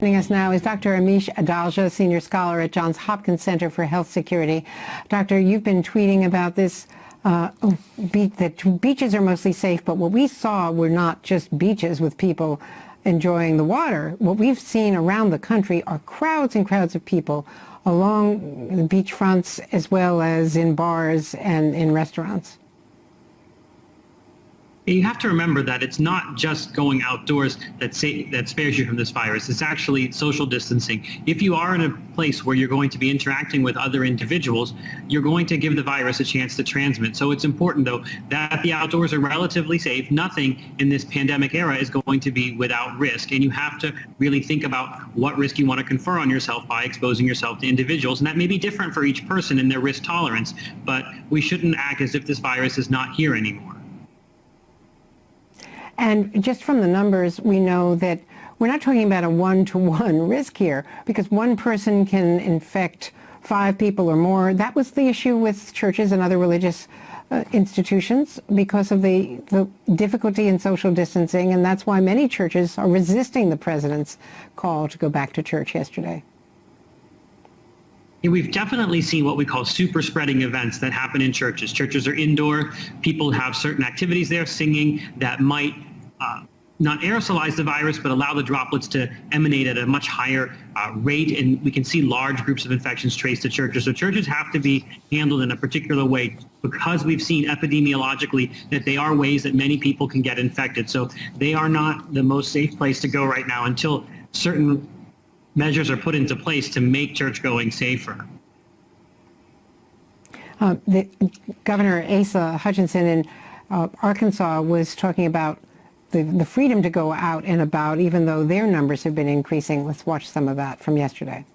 Joining us now is Dr. Amesh Adalja, Senior Scholar at Johns Hopkins Center for Health Security. Doctor, you've been tweeting about this, that beaches are mostly safe, but what we saw were not just beaches with people enjoying the water. What we've seen around the country are crowds and crowds of people along the beach fronts as well as in bars and in restaurants. You have to remember that it's not just going outdoors that spares you from this virus. It's actually social distancing. If you are in a place where you're going to be interacting with other individuals, you're going to give the virus a chance to transmit. So it's important, though, that the outdoors are relatively safe. Nothing in this pandemic era is going to be without risk. And you have to really think about what risk you want to confer on yourself by exposing yourself to individuals. And that may be different for each person in their risk tolerance, but we shouldn't act as if this virus is not here anymore. And just from the numbers, we know that we're not talking about a one-to-one risk here, because one person can infect 5 people or more. That was the issue with churches and other religious institutions because of the difficulty in social distancing, and that's why many churches are resisting the president's call to go back to church yesterday. We've definitely seen what we call super spreading events that happen in churches. Churches are indoor. People have certain activities there, singing, that might not aerosolize the virus, but allow the droplets to emanate at a much higher rate. And we can see large groups of infections traced to churches. So churches have to be handled in a particular way because we've seen epidemiologically that they are ways that many people can get infected. So they are not the most safe place to go right now until certain measures are put into place to make church-going safer. The Governor Asa Hutchinson in Arkansas was talking about the freedom to go out and about, even though their numbers have been increasing. Let's watch some of that from yesterday.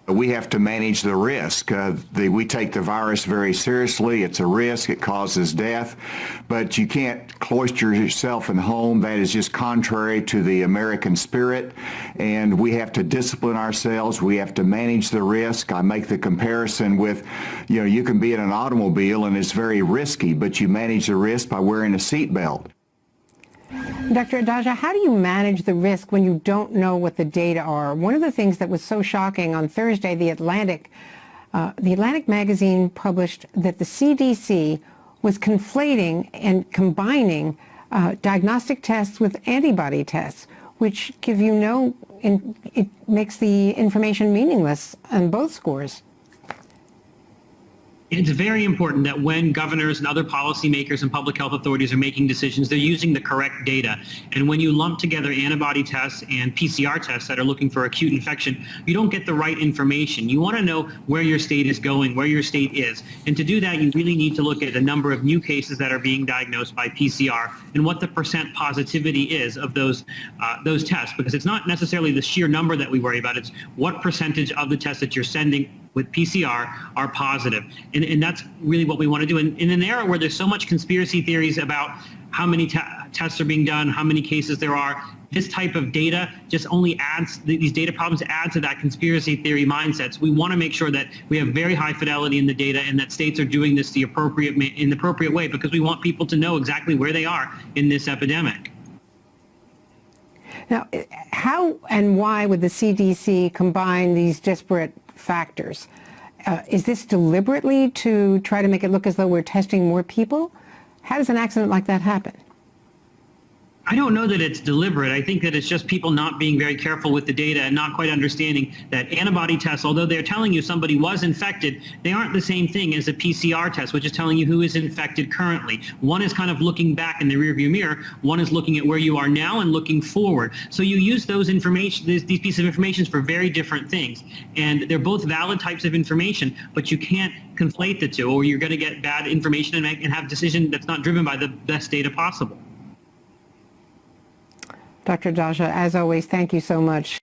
We have to manage the risk. We take the virus very seriously. It's a risk. It causes death. But you can't cloister yourself in home. That is just contrary to the American spirit. And we have to discipline ourselves. We have to manage the risk. I make the comparison with, you can be in an automobile and it's very risky, but you manage the risk by wearing a seatbelt. Dr. Adalja, how do you manage the risk when you don't know what the data are? One of the things that was so shocking on Thursday, the Atlantic magazine published that the CDC was conflating and combining diagnostic tests with antibody tests, which give you it makes the information meaningless on both scores. It's very important that when governors and other policymakers and public health authorities are making decisions, they're using the correct data. And when you lump together antibody tests and PCR tests that are looking for acute infection, you don't get the right information. You want to know where your state is going, where your state is. And to do that, you really need to look at the number of new cases that are being diagnosed by PCR and what the % positivity is of those tests, because it's not necessarily the sheer number that we worry about. It's what percentage of the tests that you're sending with PCR are positive. And that's really what we want to do. And in an era where there's so much conspiracy theories about how many tests are being done, how many cases there are, this type of data just only adds, these data problems add to that conspiracy theory mindsets. We want to make sure that we have very high fidelity in the data and that states are doing this in the appropriate way, because we want people to know exactly where they are in this epidemic. Now, how and why would the CDC combine these disparate factors? Is this deliberately to try to make it look as though we're testing more people? How does an accident like that happen? I don't know that it's deliberate. I think that it's just people not being very careful with the data and not quite understanding that antibody tests, although they're telling you somebody was infected, they aren't the same thing as a PCR test, which is telling you who is infected currently. One is kind of looking back in the rearview mirror. One is looking at where you are now and looking forward. So you use those information, these pieces of information for very different things. And they're both valid types of information, but you can't conflate the two, or you're going to get bad information and have a decision that's not driven by the best data possible. Dr. Adalja, as always, thank you so much.